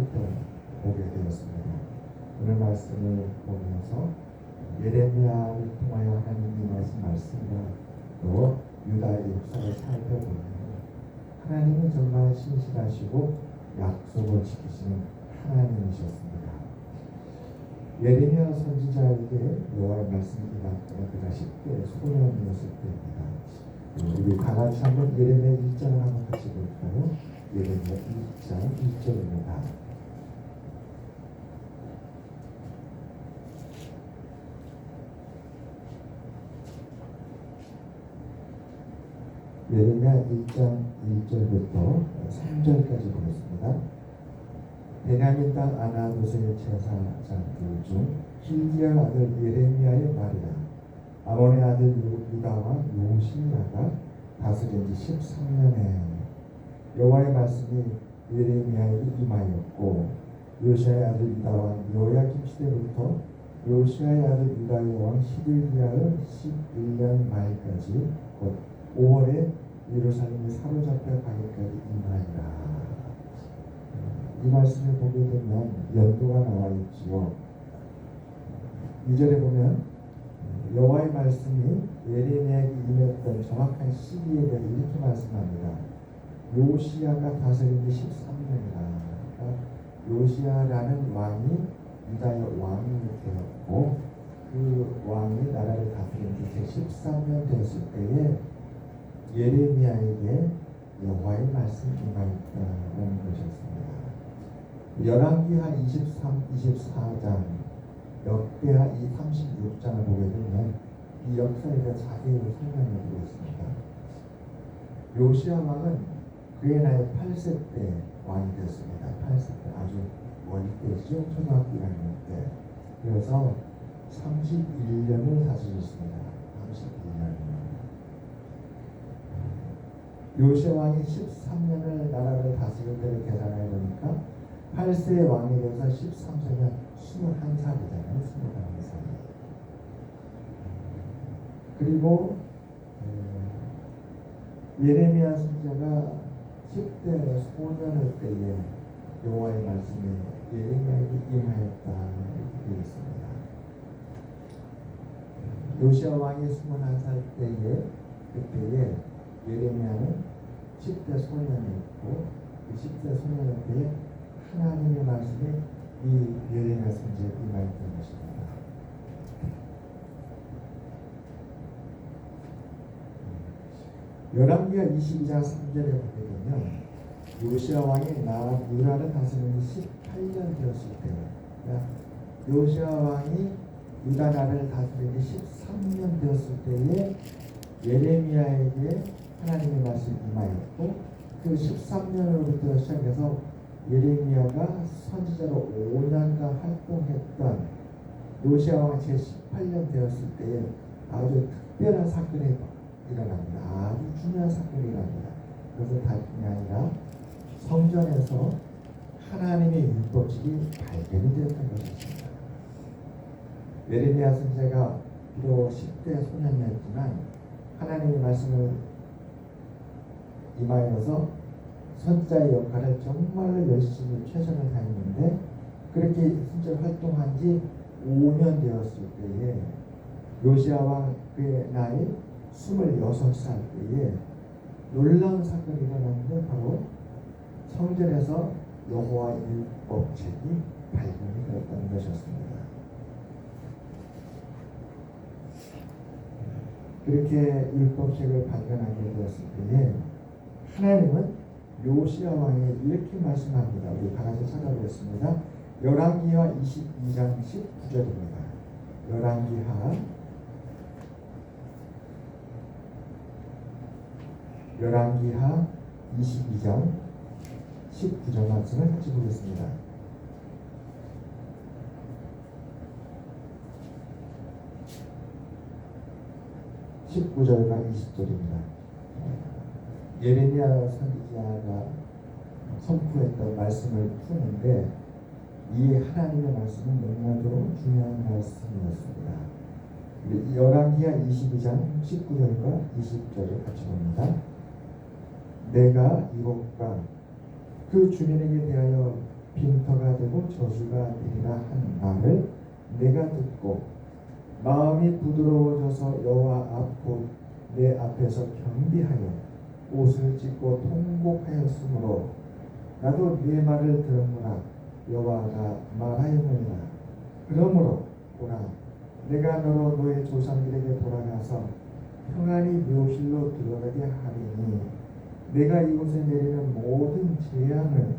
살펴보게 되었습니다. 오늘 말씀을 보면서 예레미야를 통하여 하나님이 하신 말씀과 또 유다의 역사를 살펴보면 하나님은 정말 신실하시고 약속을 지키시는 하나님이셨습니다. 예레미야 선지자에게 여호와의 말씀이 임할 때가 10대 소년이었을 때입니다. 우리 다 같이 한번 예레미야 1장을 한번 같이 볼까요? 예레미야 1장 1절입니다. 예레미야 1장 1절부터 3절까지 보겠습니다. 베냐민 땅 아나도스의 제사장들 중 hil기야 아들 예레미야의 말이라. 아몬의 아들 유다와 요시야가 다스린 지 13년에 여호와의 말씀이 예레미야에게 임하였고, 요시야의 아들 유다와 요야김 시대부터 요시야의 아들 유다의 왕 시드기야의 11년 말까지 곧 5월에 예루살렘이 사로잡혀 가기까지 임하리라. 이 말씀을 보게 되면 연도가 나와 있지요. 2절에 보면 여호와의 말씀이 예레미야에게 임했던 정확한 시기에 대해서 이렇게 말씀합니다. 요시야가 다스린 지 13년이라. 그러니까 요시야라는 왕이 유다의 왕이 되었고, 그 왕이 나라를 다스린 지 13년 되었을 때에 예레미야에게 여호와의 말씀이 임하였다는 것이었습니다. 열왕기하 23, 24장, 역대하 36장을 보게 되면 이 역사에 대해 자세히 설명해드리고 있습니다. 요시야 왕은 그의 나이 8세 때 왕이 되었습니다. 8세 때 아주 어릴 때죠. 초등학교 1학년 때. 그래서 31년을 다스렸습니다. 31년. 요시야 왕이 13년을 나라를 다스릴 때를 계산해 보니까 8세의 왕이 돼서 13세면 21살이잖아요. 21살. 그리고 예레미야 선지자가 10대 소년의 때에 여호와의 말씀이 예레미야에게 임하였다 이렇게 되어 있습니다. 요시야 왕이 21살 때에 그때에 예레미야는 10대 소년이었고, 그 10대 소년의 때에 하나님의 말씀이 이 예레미야 선지자에게 임하였던 것입니다. 열왕기하 22장 3절에 보게 되면 요시야 왕이 유다를 다스린 지 18년 되었을 때, 그러니까 요시야 왕이 유다 나라를 다스린 지 13년 되었을 때에 예레미야에게 하나님의 말씀이 임하였고, 그 13년으로부터 시작해서 예레미야가 선지자로 5년간 활동했던 요시야 왕 제18년 되었을 때에 아주 특별한 사건이 일어납니다. 아주 중요한 사건이 일어납니다. 그것은 다름이 아니라 성전에서 하나님의 율법책이 발견이 되었던 것입니다. 예레미야 선지자가 비록 10대 소년이었지만 하나님의 말씀을 임하여서 선지자의 역할을 정말로 열심히 최선을 다했는데, 그렇게 선지자 활동한 지 5년 되었을 때에 요시야 왕 그의 나이 26살 때에 놀라운 사건이 일어났는데, 바로 성전에서 여호와 율법책이 발견이 되었다는 것이었습니다. 그렇게 율법책을 발견하게 되었을 때에 하나님은 요시야 왕에게 이렇게 말씀합니다. 우리 다 같이 찾아보겠습니다. 열왕기하 22장 19절입니다. 열왕기하 22장 19절 말씀을 같이 보겠습니다. 19절과 20절입니다. 예레미야 선지자가 선포했던 말씀을 푸는데, 이 하나님의 말씀은 너무나도 중요한 말씀이었습니다. 열왕기하 22장 19절과 20절을 같이 봅니다. 내가 이곳과 그 주민에게 대하여 빈터가 되고 저주가 되리라 한 말을 내가 듣고 마음이 부드러워져서 여호와 앞 곧 내 앞에서 경비하여 옷을 찢고 통곡하였으므로 나도 네 말을 들었노라. 여호와가 말하였느니라. 그러므로 보라, 내가 너로 너의 조상들에게 돌아가서 평안히 묘실로 들어가게 하리니 내가 이곳에 내리는 모든 재앙을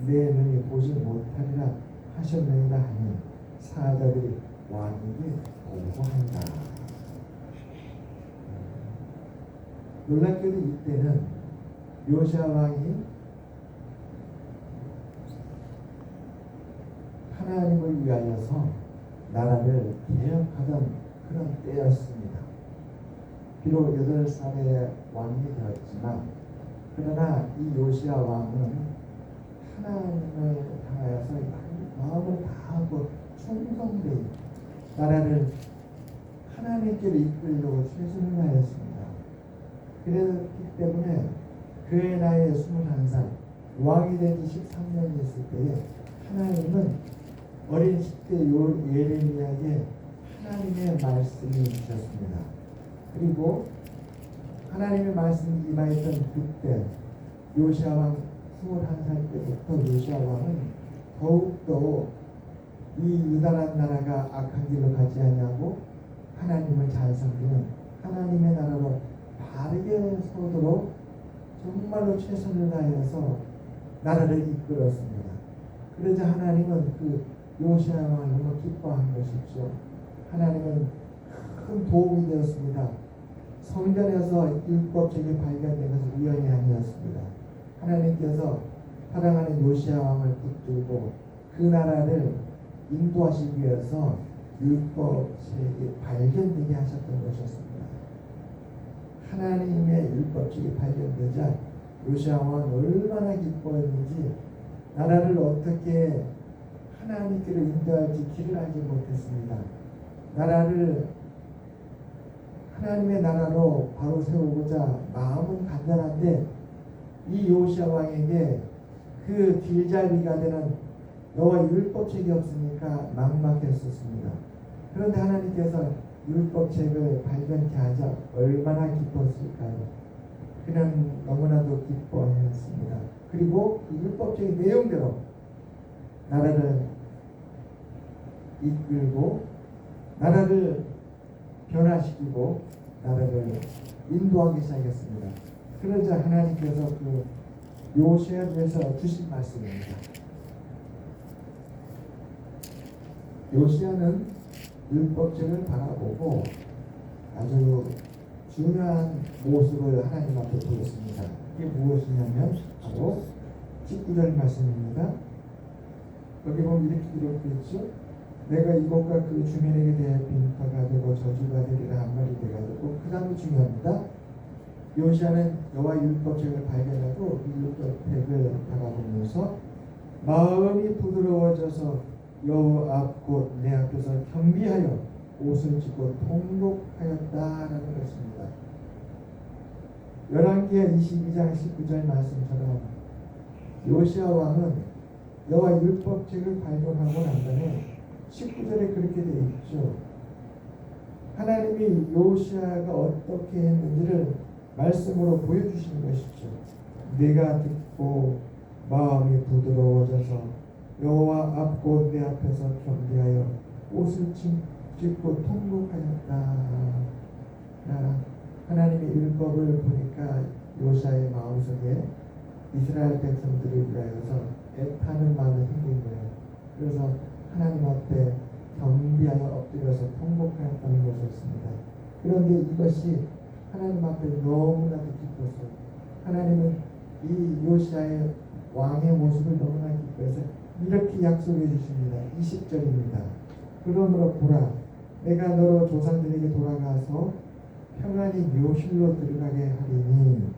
내 눈이 보지 못하리라 하셨느니라 하니 사자들이 왕에게 보고한다. 놀랍게도 이때는 요시야 왕이 하나님을 위하여서 나라를 개혁하던 그런 때였습니다. 비록 8살의 왕이 되었지만 그러나 이 요시야 왕은 하나님을 향하여서 마음을 다하고 충성되이 나라를 하나님께로 이끌려고 최선을 다했습니다. 그랬기 때문에 그의 나이에 21살 왕이 된 지 13년이 있을 때에 하나님은 어린 10대 예레미야에게 하나님의 말씀이 주셨습니다. 그리고 하나님의 말씀이 임하였던 그때 요시야 왕 21살 때부터 요시야 왕은 더욱더 이 유다란 나라가 악한 길로 가지 아니하고 하나님을 잘 섬기는 하나님의 나라로 바르게 서도록 정말로 최선을 다해서 나라를 이끌었습니다. 그러자 하나님은 그 요시야 왕을 너무 기뻐한 것이죠. 하나님은 큰 도움이 되었습니다. 성전에서 율법책이 발견된 것은 우연이 아니었습니다. 하나님께서 사랑하는 요시야 왕을 붙들고 그 나라를 인도하시기 위해서 율법책이 발견되게 하셨던 것이었습니다. 하나님의 율법책이 발견되자 요시야 왕은 얼마나 기뻐했는지 나라를 어떻게 하나님께로 인도할지 길을 알지 못했습니다. 나라를 하나님의 나라로 바로 세우고자 마음은 간절한데 이 요시야 왕에게 그 길잡이가 되는 너와 율법책이 없으니까 막막했었습니다. 그런데 하나님께서 율법책을 발견케 하자 얼마나 기뻤을까요? 그는 너무나도 기뻐했습니다. 그리고 그 율법책의 내용대로 나라를 이끌고 나라를 변화시키고 나라를 인도하기 시작했습니다. 그러자 하나님께서 그 요시야에 대해서 주신 말씀입니다. 요시야는 율법책을 바라보고 아주 중요한 모습을 하나님 앞에 보였습니다. 이게 무엇이냐면 바로 19절 말씀입니다. 여기 보면 이렇게 기록되어 있죠. 내가 이곳과 그 주민에게 대해 빈터가 되고 저주가 되리라 한 말이 돼가지고 그 다음이 중요합니다. 요시야는 여호와 율법책을 발견하고 이 율법책을 바라보면서 마음이 부드러워져서 여호와 앞 곧 내 앞에서 경비하여 옷을 찢고 통곡하였다라는 것입니다. 열왕기하 22장 19절 말씀처럼 요시야 왕은 여호와 율법책을 발견하고 난 다음에 19절에 그렇게 되어 있죠. 하나님이 요시야가 어떻게 했는지를 말씀으로 보여주시는 것이죠. 내가 듣고 마음이 부드러워져서 여호와 앞 곧 내 앞에서 경배하여 옷을 찢고 통곡하였다. 하나님의 율법을 보니까 요시야의 마음속에 이스라엘 백성들을 위하여서 애타는 마음이 생긴 거예요. 그래서 하나님 앞에 경비하여 엎드려서 통곡하였다는 것이었습니다. 그런데 이것이 하나님 앞에 너무나도 기뻤어요. 하나님은 이 요시야의 왕의 모습을 너무나 기뻐해서 이렇게 약속해 주십니다. 20절입니다. 그러므로 보라, 내가 너로 조상들에게 돌아가서 평안히 묘실로 들어가게 하리니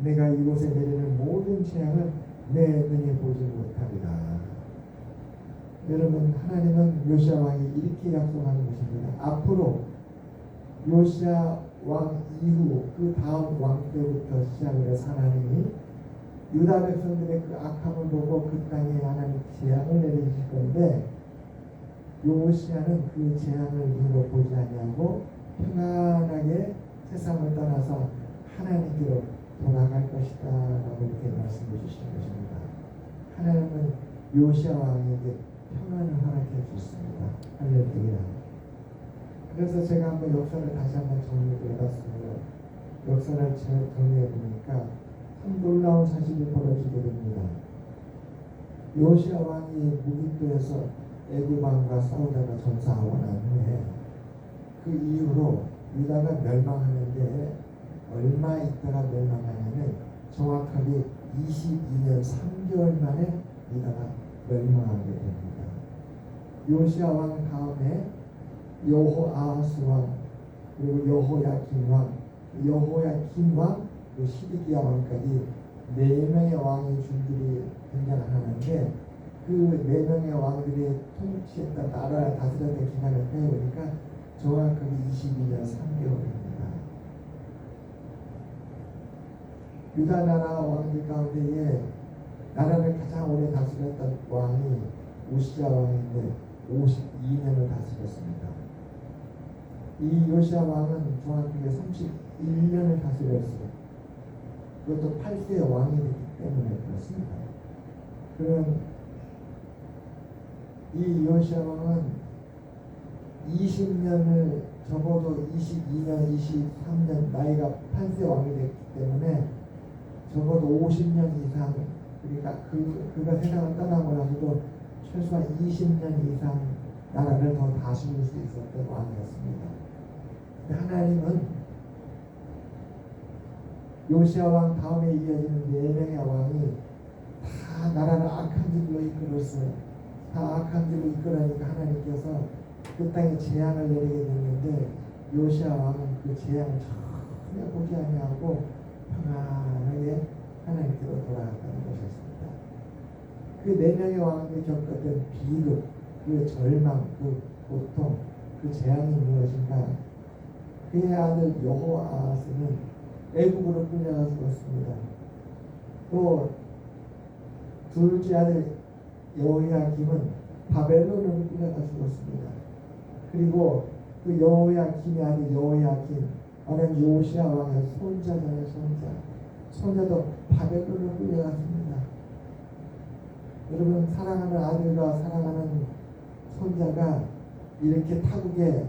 내가 이곳에 내리는 모든 재앙을 내 눈이 보지 못하리라. 여러분, 하나님은 요시야 왕이 이렇게 약속하는 것입니다. 앞으로 요시야 왕 이후 그 다음 왕 때부터 시작을 해서 하나님이 유다 백성들의 그 악함을 보고 그 땅에 하나님 재앙을 내리실 건데 요시야는 그 재앙을 눈으로 보지 아니하고 평안하게 세상을 떠나서 하나님께로 돌아갈 것이다 라고 이렇게 말씀해 주시는 것입니다. 하나님은 요시야 왕에게 평안을 허락해 주셨습니다. 할렐루야. 그래서 제가 한번 역사를 다시 한번 정리해 봤습니다. 역사를 정리해 보니까 참 놀라운 사실이 벌어지게 됩니다. 요시야 왕이 무기토에서 애굽 왕과 싸우다가 전사하고 난 후에 그 이후로 유다가 멸망하는데 얼마 있다가 멸망하냐면 정확하게 22년 3개월 만에 유다가 멸망하게 됩니다. 요시야 왕 다음에 여호아하스 왕, 그리고 여호야긴 왕, 여호야긴 왕, 그 시드기야 왕까지 4명의 왕의 줄들이 등장하는데 그 4명의 왕들이 통치했던 나라를 다스렸던 기간을 빼보니까 정확하게 22년 3개월입니다. 유다 나라 왕들 가운데에 나라를 가장 오래 다스렸던 왕이 우시야 왕인데 52년을 다스렸습니다. 이 요시야 왕은 정확하게 31년을 다스렸어요. 그것도 8세의 왕이 됐기 때문에 그렇습니다. 그럼 이 요시야 왕은 20년을 적어도 22년, 23년 나이가 8세 왕이 됐기 때문에 적어도 50년 이상, 그러니까 그가 세상을 떠나고 나서도 최소한 20년 이상 나라를 더 다스릴 수 있었던 왕이었습니다. 하나님은 요시야 왕 다음에 이어지는 4명의 왕이 다 나라를 악한 길로 이끌었어요. 다 악한 길로 이끌으니까 하나님께서 그 땅에 재앙을 내리게 됐는데 요시야 왕은 그 재앙을 전혀 보지 아니하고 평안하게 하나님께로 돌아갔다는 것이었습니다. 그 4명의 왕들이 겪었던 비극, 그 절망, 그 고통, 그 재앙이 무엇인가? 그의 아들 여호아하스는 애굽으로 끌려가 죽었습니다. 또 둘째 아들 여호야김은 바벨론으로 끌려가 죽었습니다. 그리고 그 여호야김의 아들 여호야김, 아는 요시야 왕의 손자잖아요. 손자도 바벨론으로 끌려갔습니다. 여러분, 사랑하는 아들과 사랑하는 손자가 이렇게 타국에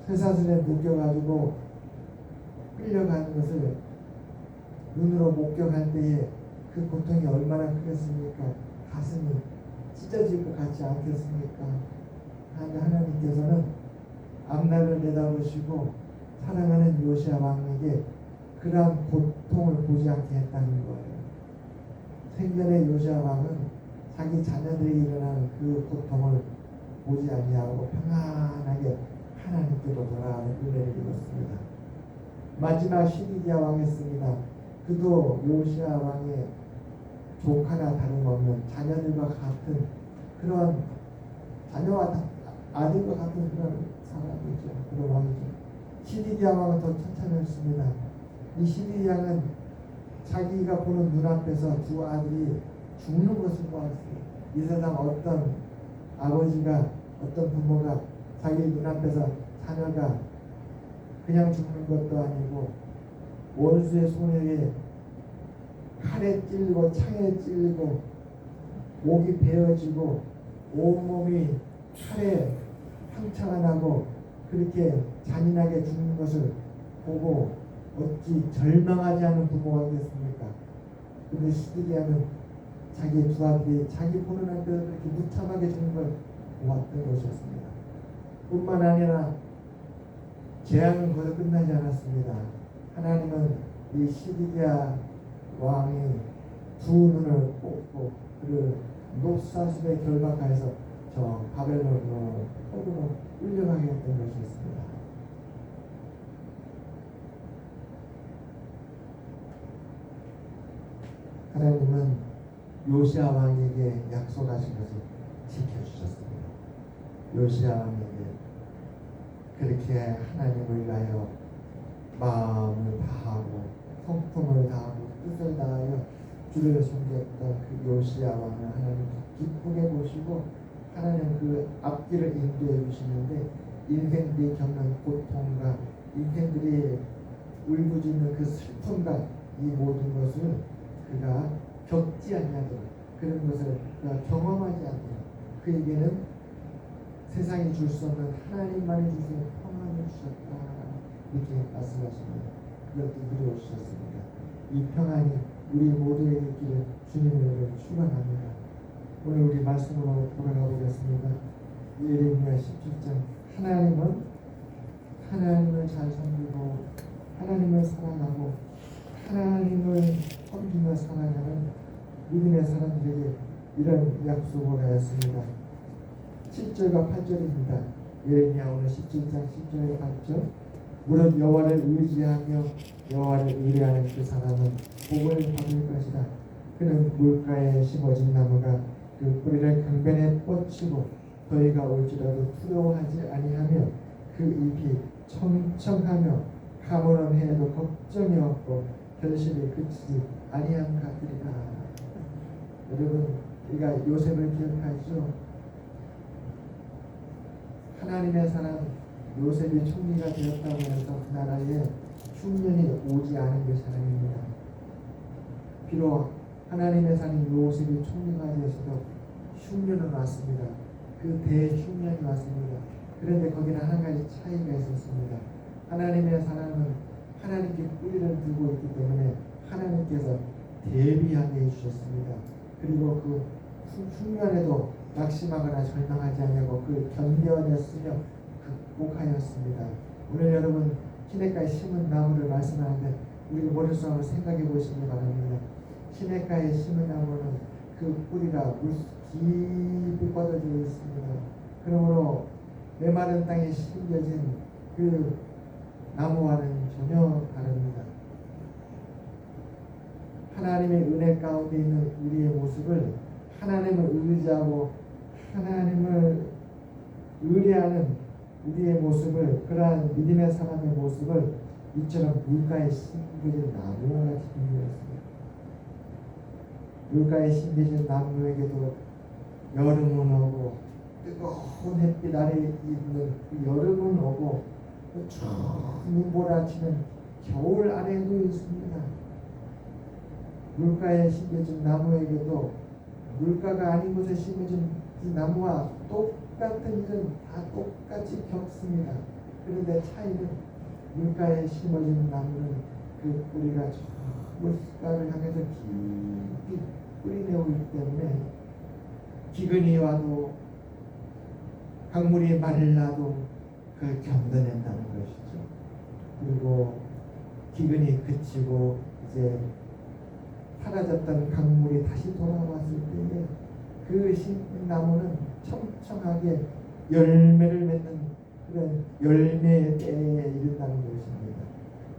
쇠사슬에 묶여가지고 끌려가는 것을 눈으로 목격할 때에 그 고통이 얼마나 크겠습니까? 가슴이 찢어질 것 같지 않겠습니까? 하나님께서는 앞날을 내다보시고 사랑하는 요시야 왕에게 그러한 고통을 보지 않게 했다는 거예요. 생전에 요시야 왕은 자기 자녀들에게 일어나는 그 고통을 보지 아니하고 평안하게 하나님께로 돌아가는 은혜를 입었습니다. 마지막 시드기야 왕이었습니다. 그도 요시야 왕의 조카나 다름없는 자녀들과 같은 그런 자녀와 아들과 같은 그런 사람이죠. 그런 왕이죠. 시드기야 왕은 더 천천했습니다. 이 시드기야는 자기가 보는 눈앞에서 두 아들이 죽는 것을 보았어요. 이 세상 어떤 아버지가 어떤 부모가 자기 눈앞에서 자녀가 그냥 죽는 것도 아니고 원수의 손에 칼에 찔리고 창에 찔리고 목이 베어지고 온몸이 칼에 상처가 나고 그렇게 잔인하게 죽는 것을 보고 어찌 절망하지 않은 부모가 있겠습니까? 근데 시드기야는 자기 두 아들이 자기 보는 앞에서 그렇게 무참하게 죽는 걸 보았던 것이었습니다. 뿐만 아니라 재앙은 거기서 끝나지 않았습니다. 하나님은 이 시드기야 왕이 두 눈을 뽑고 그 녹사슬에 결박하여서 저 바벨론으로 포로로 끌려가게 했던 것이었습니다. 하나님은 요시야 왕에게 약속하신 것을 지켜주셨습니다. 요시야 왕에게 그렇게 하나님을 위하여 마음을 다하고 성품을 다하고 뜻을 다하여 주를 섬겼던 그 요시야 왕을 하나님 기쁘게 보시고 하나님 그 앞길을 인도해 주시는데 인생들이 겪는 고통과 인생들이 울부짖는 그 슬픔과 이 모든 것을 그가 겪지 않냐도록 그런 것을 그가 경험하지 않도록 그에게는 세상이 줄 수 없는 하나님만이 주시는 평안을 주셨다 이렇게 말씀하십니다. 그것도 이루어주셨습니다. 이 평안이 우리 모두에게 있기를 주님을 축원합니다. 오늘 우리 말씀으로 돌아가 보겠습니다. 예레미야 17장 하나님은 하나님을 잘 섬기고 하나님을 사랑하고 하나님을 섬기며 살아가는 믿음의 사람들에게 이런 약속을 하였습니다. 7절과 8절입니다. 예레미야 오늘 17장 10절에 8절 무릇 여호와를 의지하며 여호와를 의뢰하는 그 사람은 복을 받을 것이다. 그는 물가에 심어진 나무가 그 뿌리를 강변에 뻗치고 더위가 올지라도 두려워하지 아니하며 그 잎이 청청하며 가물은 해에도 걱정이 없고 결실이 그치지 아니함 같으리라. 여러분 우리가 요셉을 기억하죠? 하나님의 사람 요셉이 총리가 되었다고 해서 그 나라에 흉년이 오지 않은 그 사람입니다. 비록 하나님의 사람 요셉이 총리가 되어서도 흉년은 왔습니다. 그 대흉년이 왔습니다. 그런데 거기는 한 가지 차이가 있었습니다. 하나님의 사람은 하나님께 뿌리를 두고 있기 때문에 하나님께서 대비하게 해주셨습니다. 그리고 그 흉년에도 낙심하거나 절망하지 않냐고 그걸 견뎌냈으며 극복하였습니다. 오늘 여러분 시냇가에 심은 나무를 말씀하는데 우리가 머릿속으로 한번 생각해 보시기 바랍니다. 시냇가에 심은 나무는 그 뿌리가 물 깊이 뻗어져 있습니다. 그러므로 메마른 땅에 심겨진 그 나무와는 전혀 다릅니다. 하나님의 은혜 가운데 있는 우리의 모습을 하나님을 의지하고 하나님을 의뢰하는 우리의 모습을 그러한 믿음의 사람의 모습을 이처럼 물가에 심겨진 나무와 같이 비교했습니다. 물가에 심겨진 나무에게도 여름은 오고 뜨거운 햇빛 아래 있는 그 여름은 오고 쭉 눈보라치는 겨울 아래도 있습니다. 물가에 심겨진 나무에게도 물가가 아닌 곳에 심어진 이 나무와 똑같은 일은 다 똑같이 겪습니다. 그런데 차이는 물가에 심어진 나무는 그 뿌리가 저 물가를 향해서 깊이 뿌리내오기 때문에 기근이 와도 강물이 말라도 그걸 견뎌낸다는 것이죠. 그리고 기근이 그치고 이제 사라졌던 강물이 다시 돌아왔을 때에 그 심은 나무는 청청하게 열매를 맺는 그런 열매의 때에 이른다는 것입니다.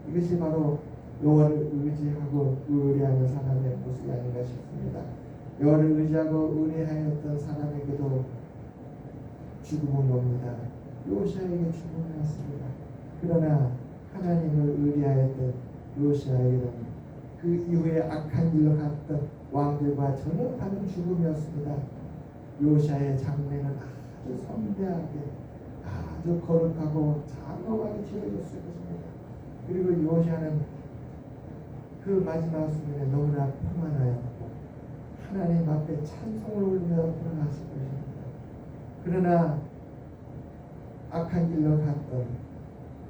이것이 바로 여호와를 의지하고 의뢰하는 사람의 모습이 아닌가 싶습니다. 여호와를 의지하고 의뢰하였던 사람에게도 죽음은 옵니다. 요시아에게 죽음이 왔습니다. 그러나 하나님을 의뢰하였던 요시아에게는 그 이후에 악한 길로 갔던 왕들과 전혀 다른 죽음이었습니다. 요시아의 장례는 아주 성대하게 아주 거룩하고 장엄하게 치러졌을 것입니다. 그리고 요시아는 그 마지막 순간에 너무나 평안하였고 하나님 앞에 찬송을 올리며 돌아갔을 것입니다. 그러나 악한 길로 갔던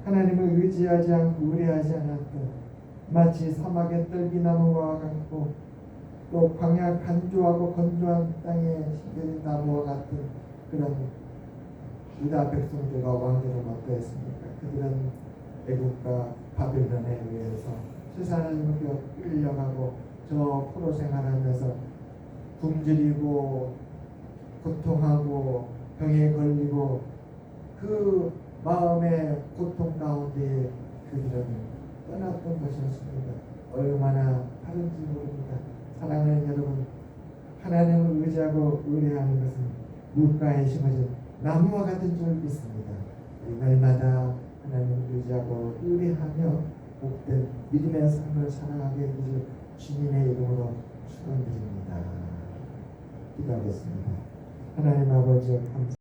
하나님을 의지하지 않고 의뢰하지 않았던 마치 사막의 떨기나무와 같고 또 광야 간조하고 건조한 땅에 심겨진 나무와 같은 그런 유다 백성들과 왕들은 어떠했습니까? 그들은 애국과 바벨론에 의해서 세상으로 끌려가고 저 포로 생활하면서 굶주리고 고통하고 병에 걸리고 그 마음의 고통 가운데 그들은 떠났던 것이었습니다. 얼마나 다른지 모릅니다. 사랑하는 여러분, 하나님을 의지하고 의뢰하는 것은 물가에 심어진 나무와 같은 줄 믿습니다. 날마다 하나님을 의지하고 의뢰하며 복된 믿음의 삶을 살아가게 해주실 주님의 이름으로 축원드립니다. 기도하겠습니다. 하나님 아버지 감사